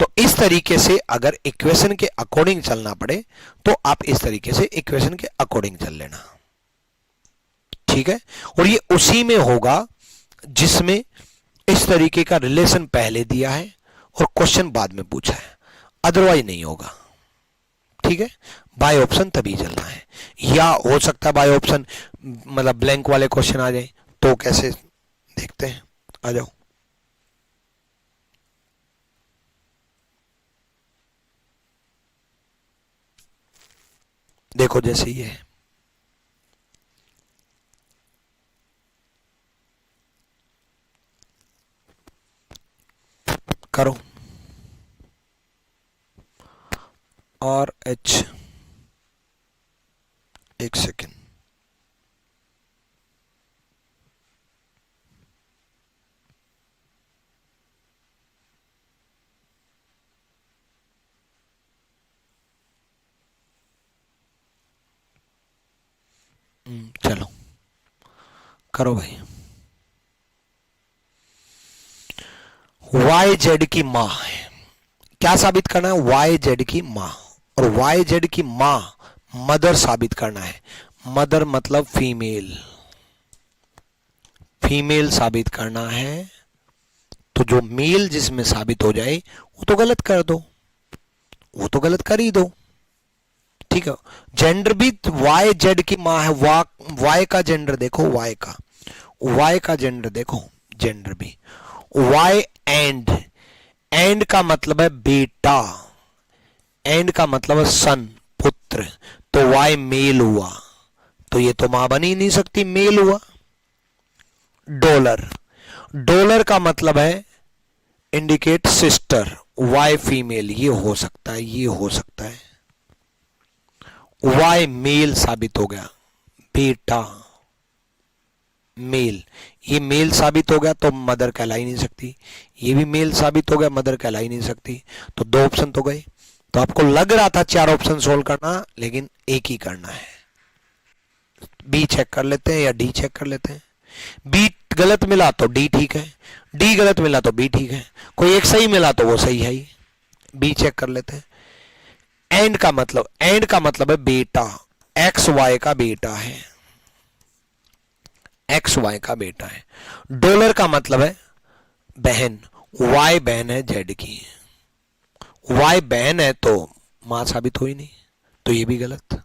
तो इस तरीके से अगर इक्वेशन के अकॉर्डिंग चलना पड़े तो आप इस तरीके से इक्वेशन के अकॉर्डिंग चल लेना, ठीक है। और ये उसी में होगा जिसमें इस तरीके का रिलेशन पहले दिया है और क्वेश्चन बाद में पूछा है, अदरवाइज नहीं होगा, ठीक है। बाय ऑप्शन तभी चलना है, या हो सकता है बाय ऑप्शन मतलब ब्लैंक वाले क्वेश्चन आ जाए, तो कैसे देखते हैं, आ जाओ। देखो जैसे ये है, करो और एच, एक सेकेंड, चलो करो भाई। वाई जेड की मां है, क्या साबित करना है, वाई जेड की मां, और वाई जेड की मां मदर साबित करना है। मदर मतलब फीमेल, फीमेल साबित करना है। तो जो मेल जिसमें साबित हो जाए वो तो गलत कर दो, वो तो गलत कर ही दो, ठीक है। जेंडर भी वाई जेड की मां है, वाई का जेंडर देखो, वाई का जेंडर देखो, जेंडर भी वाई एंड का मतलब है बेटा, एंड का मतलब है सन, पुत्र, तो वाई मेल हुआ, तो ये तो मां बन ही नहीं सकती, मेल हुआ। डॉलर, डॉलर का मतलब है इंडिकेट सिस्टर, वाई फीमेल, ये हो सकता है, ये हो सकता है। वाई मेल साबित हो गया, बेटा मेल, ये मेल साबित हो गया तो मदर कहला ही नहीं सकती, ये भी मेल साबित हो गया, मदर कहला ही नहीं सकती, तो दो ऑप्शन तो गए। तो आपको लग रहा था चार ऑप्शन सोल्व करना, लेकिन एक ही करना है। बी चेक कर लेते हैं या डी चेक कर लेते हैं। बी गलत मिला तो डी ठीक है, डी गलत मिला तो बी ठीक है, कोई एक सही मिला तो वो सही है ही। बी चेक कर लेते हैं। एंड का मतलब है बेटा, एक्स वाई का बेटा है, एक्स वाई का बेटा है। डॉलर का मतलब है बहन, वाई बहन है जेड की, वाई बहन है तो मां साबित हुई नहीं, तो ये भी गलत।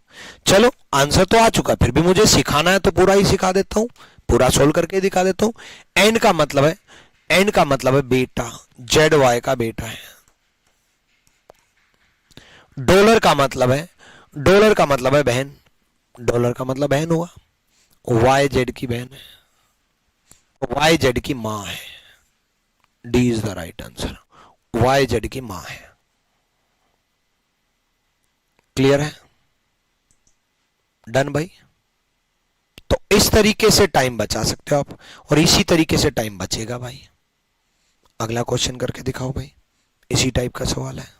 चलो आंसर तो आ चुका, फिर भी मुझे सिखाना है तो पूरा ही सिखा देता हूं, पूरा सोल्व करके दिखा देता हूं। एंड का मतलब है बेटा, जेड वाई का बेटा है। डॉलर का मतलब है बहन, डॉलर का मतलब बहन हुआ, वाई जेड की बहन है, वाई जेड की मां है। D is the right answer, Y Z की मां है। क्लियर है, डन भाई। तो इस तरीके से टाइम बचा सकते हो आप, और इसी तरीके से टाइम बचेगा भाई। अगला क्वेश्चन करके दिखाओ भाई, इसी टाइप का सवाल है।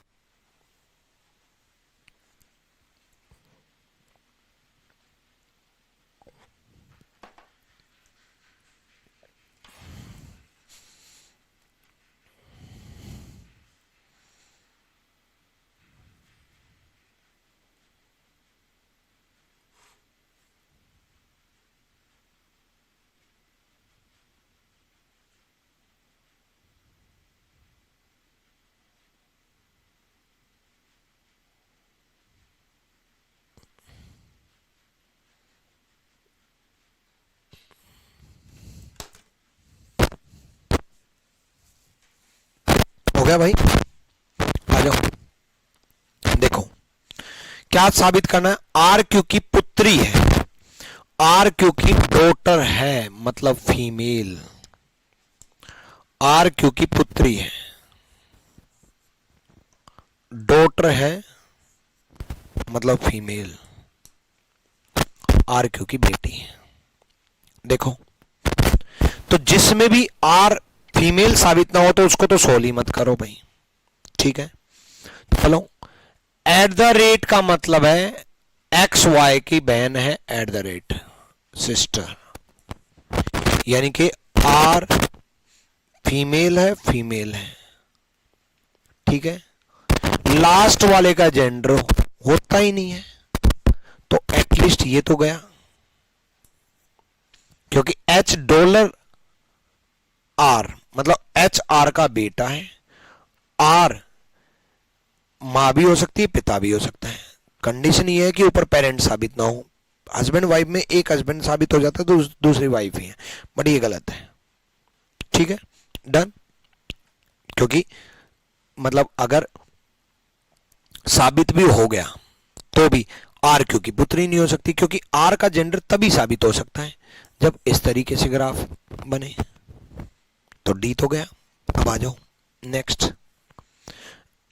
हो गया भाई, आ जाओ। देखो क्या साबित करना है, आर क्योंकि पुत्री है, आर क्योंकि डॉटर है मतलब फीमेल, आर क्योंकि पुत्री है, डॉटर है मतलब फीमेल। आर क्यू की बेटी है। देखो, तो जिसमें भी आर फीमेल साबित ना हो तो उसको तो सोल ही मत करो भाई, ठीक है। तो चलो, एट द रेट का मतलब है एक्स वाई की बहन है, एट द रेट सिस्टर, यानी कि आर फीमेल है, फीमेल है, ठीक है। लास्ट वाले का जेंडर होता ही नहीं है, तो एटलीस्ट ये तो गया, क्योंकि एच डॉलर आर मतलब एच आर का बेटा है। आर मां भी हो सकती है, पिता भी हो सकता है। कंडीशन ये है कि ऊपर पेरेंट साबित ना हो। हस्बैंड वाइफ में एक हस्बैंड साबित हो जाता है तो दूसरी वाइफ ही है, बट ये गलत है, ठीक है। डन, क्योंकि मतलब अगर साबित भी हो गया तो भी आर क्यू की पुत्री नहीं हो सकती, क्योंकि आर का जेंडर तभी साबित हो सकता है जब इस तरीके से ग्राफ बने। तो डी तो गया। अब आ जाओ नेक्स्ट,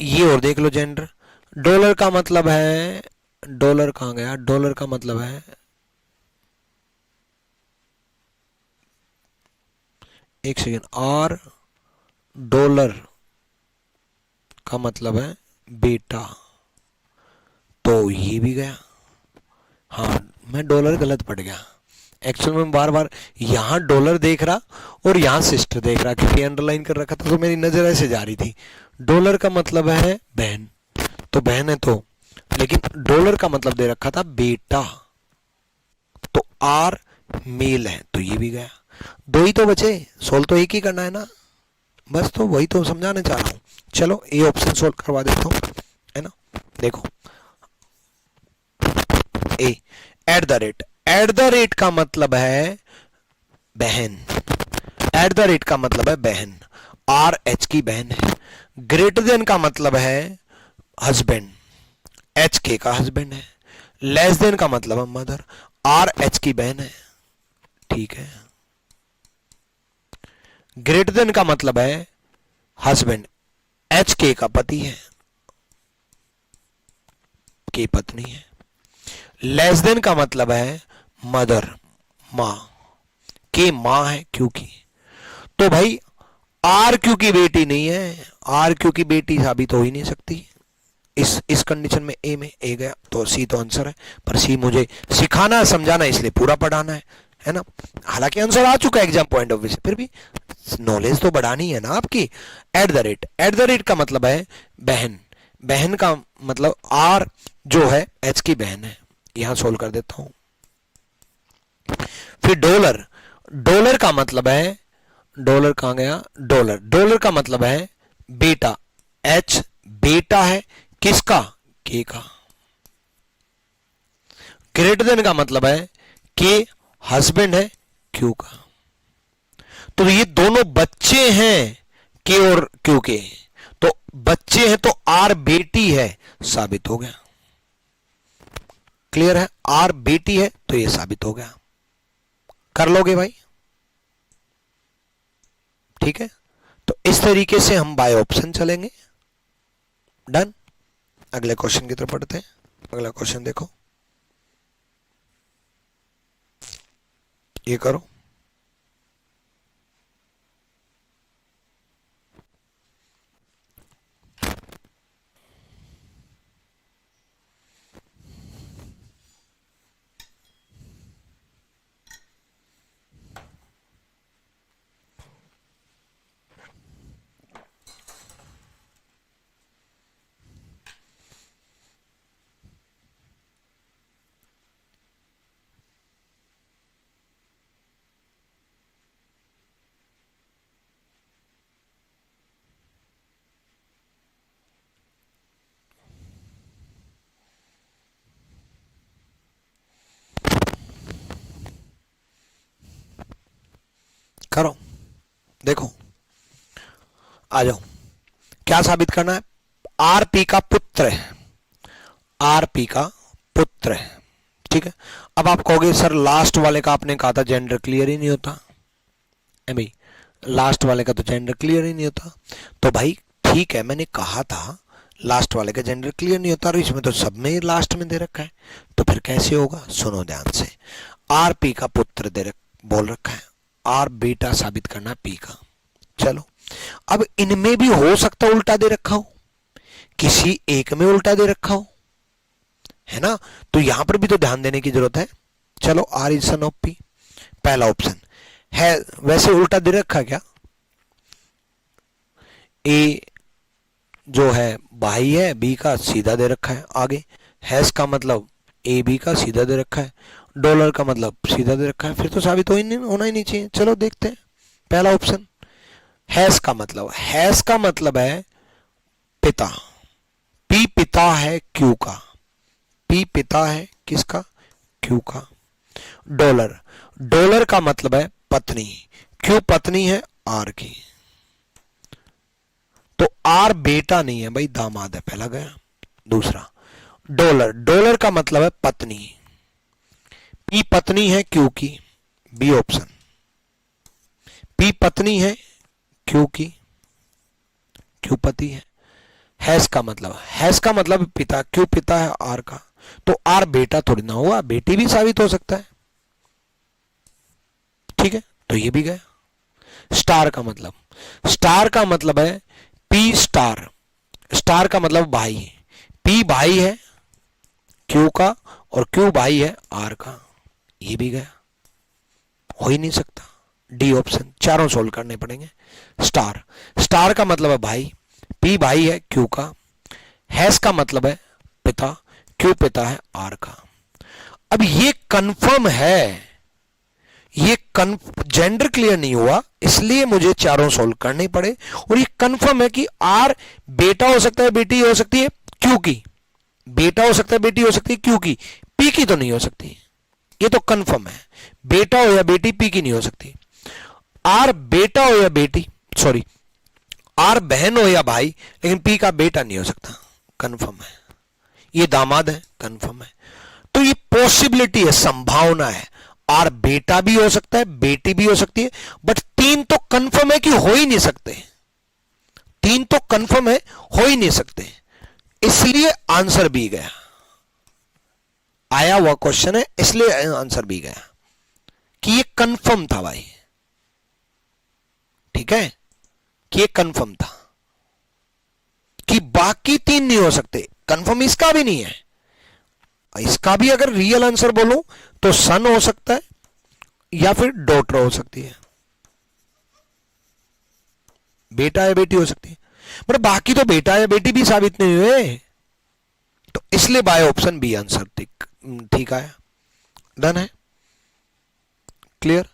ये और देख लो जेंडर। डॉलर का मतलब है, डॉलर कहां गया, डॉलर का मतलब है, एक सेकेंड, आर डॉलर का मतलब है बेटा, तो ये भी गया। हाँ, मैं डॉलर गलत पढ़ गया एक्चुअल में, बार बार यहां डॉलर देख रहा और यहां सिस्टर देख रहा, क्योंकि अंडरलाइन कर रखा था तो मेरी नजर ऐसे जा रही थी। डॉलर का मतलब है बहन, तो बहन है तो, लेकिन डॉलर का मतलब दे रखा था बेटा, तो आर मेल है, तो ये भी गया। दो ही तो बचे, सोल्व तो एक ही करना है ना, बस तो वही तो समझाना चाह रहा हूं। चलो ए ऑप्शन सोल्व करवा देता हूं, है ना। देखो, A at the rate, at the rate का मतलब है बहन, एट द रेट का मतलब है बहन, आर एच की बहन है। ग्रेटर देन का मतलब है हस्बैंड, एच के का हस्बैंड है। लेस देन का मतलब है मदर, आर एच की बहन है, ठीक है। ग्रेटर देन का मतलब है हस्बैंड, एच के का पति है, के पत्नी है। लेस देन का मतलब है मदर, मां, के मां है क्यू की। तो भाई आर क्यू की बेटी नहीं है, आर क्यू की बेटी साबित हो ही नहीं सकती इस कंडीशन में। ए में ए गया, तो सी तो आंसर है, पर सी मुझे सिखाना है, समझाना है, इसलिए पूरा पढ़ाना है ना। हालांकि आंसर आ चुका है एग्जाम पॉइंट ऑफ व्यू से, फिर भी नॉलेज तो बढ़ानी है ना आपकी। Eight the rate, at the rate का मतलब है बहन, बहन का मतलब आर जो है एच की बहन है, यहां सोल्व कर देता हूं। फिर डॉलर, डॉलर का मतलब है, डॉलर कहां गया, डॉलर, डॉलर का मतलब है बेटा, एच बेटा है किसका, के का। ग्रेटर देन का मतलब है के हस्बैंड है क्यू का। तो ये दोनों बच्चे हैं के और क्यू के, तो बच्चे हैं तो आर बेटी है, साबित हो गया। क्लियर है, आर बेटी है तो ये साबित हो गया। कर लोगे भाई, ठीक है। तो इस तरीके से हम बाय ऑप्शन चलेंगे। डन, अगले क्वेश्चन की तरफ पढ़ते हैं। अगला क्वेश्चन देखो, ये करो। करो, देखो, आ जाओ। क्या साबित करना है, आर पी का पुत्र है, आर पी का पुत्र है, ठीक है। अब आप कहोगे सर लास्ट वाले का आपने कहा था जेंडर क्लियर ही नहीं होता, भाई लास्ट वाले का तो जेंडर क्लियर ही नहीं होता। तो भाई ठीक है, मैंने कहा था लास्ट वाले का जेंडर क्लियर नहीं होता, और इसमें तो सब में लास्ट में दे रखा है, तो फिर कैसे होगा? सुनो ध्यान से। आर पी का पुत्र बोल रखा है, आर बेटा साबित करना पी का। चलो अब इनमें भी हो सकता है उल्टा दे रखा हो, किसी एक में उल्टा दे रखा हो, है ना, तो यहां पर भी तो ध्यान देने की जरूरत है। चलो R is son of P, पहला ऑप्शन है। वैसे उल्टा दे रखा क्या? ए जो है भाई है, बी का सीधा दे रखा है। आगे हैज का मतलब ए बी का सीधा दे रखा है, डॉलर का मतलब सीधा दे रखा है, फिर तो साबित होना ही नहीं चाहिए। चलो देखते हैं पहला ऑप्शन। हैज का मतलब है पिता, पी पिता है क्यू का, पी पिता है किसका? क्यू का। डॉलर का मतलब है पत्नी, क्यू पत्नी है आर की, तो आर बेटा नहीं है भाई, दामाद है, पहला गया। दूसरा डॉलर का मतलब है पत्नी, पी पत्नी है क्यू की, बी ऑप्शन। पी पत्नी है क्यू की, क्यू पति है। हैज का मतलब पिता, क्यू पिता है आर का, तो आर बेटा थोड़ी ना हुआ, बेटी भी साबित हो सकता है, ठीक है, तो ये भी गया। स्टार का मतलब है पी स्टार का मतलब भाई, पी भाई है क्यू का और क्यू भाई है आर का, ये भी गया, हो ही नहीं सकता। डी ऑप्शन, चारों सोल्व करने पड़ेंगे। स्टार का मतलब है भाई, पी भाई है क्यू का, हैज का मतलब है पिता, क्यू पिता है आर का। अब ये कंफर्म है, ये जेंडर क्लियर नहीं हुआ, इसलिए मुझे चारों सोल्व करने पड़े, और ये कंफर्म है कि आर बेटा हो सकता है, बेटी हो सकती है क्यू की, बेटा हो सकता है, बेटी हो सकती है क्यू की, पी की तो नहीं हो सकती, ये तो कंफर्म है। बेटा हो या बेटी पी की नहीं हो सकती। आर बेटा हो या बेटी, सॉरी, आर बहन हो या भाई, लेकिन पी का बेटा नहीं हो सकता, कंफर्म है। ये दामाद है, कंफर्म है। तो ये पॉसिबिलिटी है, संभावना है, आर बेटा भी हो सकता है, बेटी भी हो सकती है, बट तीन तो कंफर्म है कि हो ही नहीं सकते, तीन तो कंफर्म है, हो ही नहीं सकते, इसलिए आंसर बी गया। आया हुआ क्वेश्चन है, इसलिए आंसर बी गया कि ये कंफर्म था भाई, ठीक है, कि ये कंफर्म था कि बाकी तीन नहीं हो सकते, कंफर्म इसका भी नहीं है। इसका भी अगर रियल आंसर बोलूं तो सन हो सकता है या फिर डॉटर हो सकती है, बेटा या बेटी हो सकती है, बट बाकी तो बेटा या बेटी भी साबित नहीं हुए, तो इसलिए बाय ऑप्शन बी आंसर ठीक आया। डन है, क्लियर।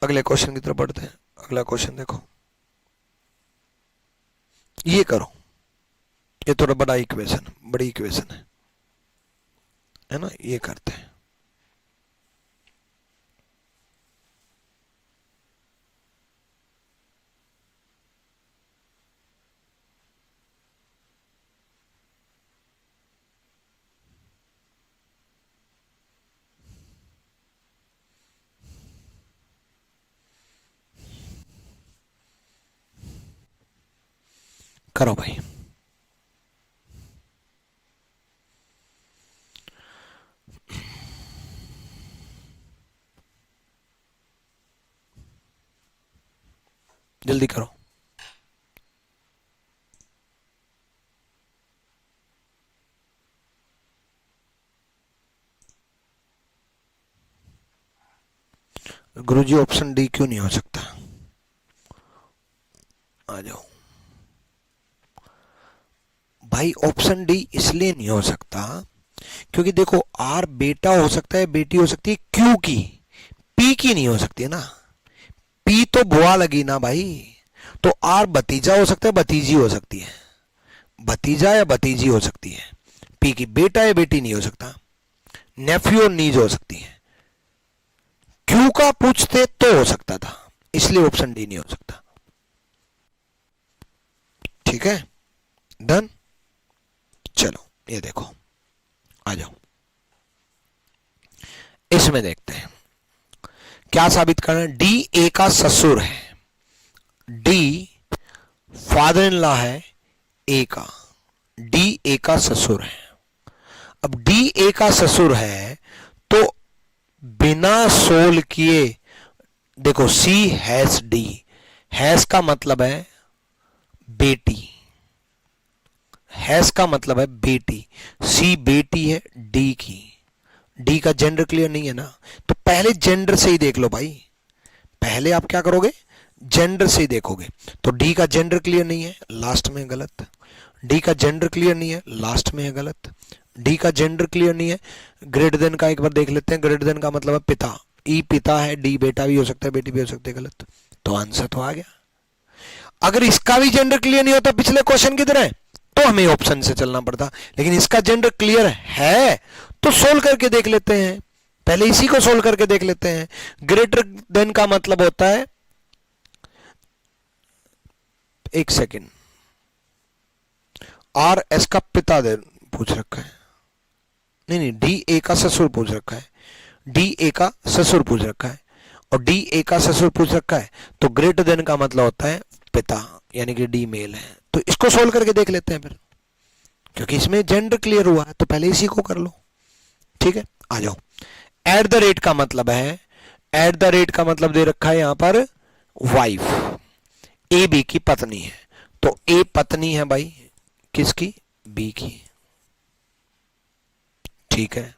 अगले क्वेश्चन की तरफ बढ़ते हैं। अगला क्वेश्चन देखो, ये करो, ये थोड़ा बड़ा इक्वेशन, बड़ी इक्वेशन है ना, ये करते हैं। करो भाई। जल्दी करो। गुरुजी ऑप्शन डी क्यों नहीं हो सकता? आ जाओ भाई। ऑप्शन डी इसलिए नहीं हो सकता क्योंकि देखो, आर बेटा हो सकता है, बेटी हो सकती है क्यू की, पी की नहीं हो सकती है ना, पी तो बुआ लगी ना भाई, तो आर भतीजा हो सकता है, भतीजी हो सकती है, भतीजा या भतीजी हो सकती है, पी की बेटा या बेटी नहीं हो सकता, नेफ्यू और नीज हो सकती है। क्यू का पूछते तो हो सकता था, इसलिए ऑप्शन डी नहीं हो सकता, ठीक है, डन। चलो ये देखो, आ जाओ, इसमें देखते हैं क्या साबित करना है। डी ए का ससुर है, डी फादर इन लॉ है ए का, डी ए का ससुर है। अब डी ए का ससुर है तो बिना सोल किए देखो, सी हैज डी, हैज का मतलब है बेटी, हैज का मतलब है बेटी, सी बेटी है डी की, डी का जेंडर क्लियर नहीं है ना, तो पहले जेंडर से ही देख लो भाई, पहले आप क्या करोगे, जेंडर से ही देखोगे। तो डी का जेंडर क्लियर नहीं है, लास्ट में गलत, डी का जेंडर क्लियर नहीं है, लास्ट में है गलत, डी का जेंडर क्लियर नहीं है। ग्रेटर देन का एक बार देख लेते हैं, ग्रेटर देन का मतलब है पिता, ई पिता है, डी बेटा भी हो सकता है, बेटी भी हो सकती है, गलत, तो आंसर तो आ गया। अगर इसका भी जेंडर क्लियर नहीं होता पिछले क्वेश्चन की तरह तो हमें ऑप्शन से चलना पड़ता, लेकिन इसका जेंडर क्लियर है तो सोल्व करके देख लेते हैं, पहले इसी को सोल्व करके देख लेते हैं। ग्रेटर देन का मतलब होता है, एक सेकेंड, आर एस का पिता दे पूछ रखा है, नहीं डी ए का ससुर पूछ रखा है, डी ए का ससुर पूछ रखा है और डी ए का ससुर पूछ रखा है, तो ग्रेटर देन का मतलब होता है पिता, यानी कि डी मेल है। तो इसको सोल्व करके देख लेते हैं फिर, क्योंकि इसमें जेंडर क्लियर हुआ है तो पहले इसी को कर लो, ठीक है। आ जाओ, एट द रेट का मतलब है, एट द रेट का मतलब दे रखा है यहां पर वाइफ, ए बी की पत्नी है, तो ए पत्नी है भाई किसकी, बी की, ठीक है।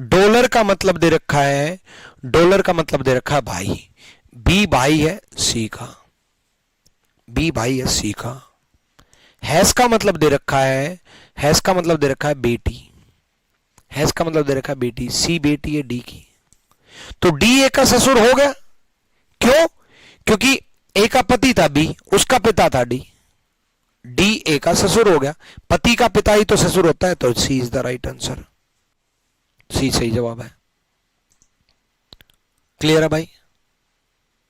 डॉलर का मतलब दे रखा है, डॉलर का मतलब दे रखा है भाई, बी भाई है सी का, बी भाई है सी का। हैज का मतलब दे रखा है, हैज का मतलब दे रखा है बेटी, हैज का मतलब दे रखा है बेटी, सी बेटी है डी की, तो डी ए का ससुर हो गया, क्यों, क्योंकि ए का पति था बी, उसका पिता था डी, डी ए का ससुर हो गया, पति का पिता ही तो ससुर होता है, तो सी इज द राइट आंसर, सी सही जवाब है। क्लियर है भाई।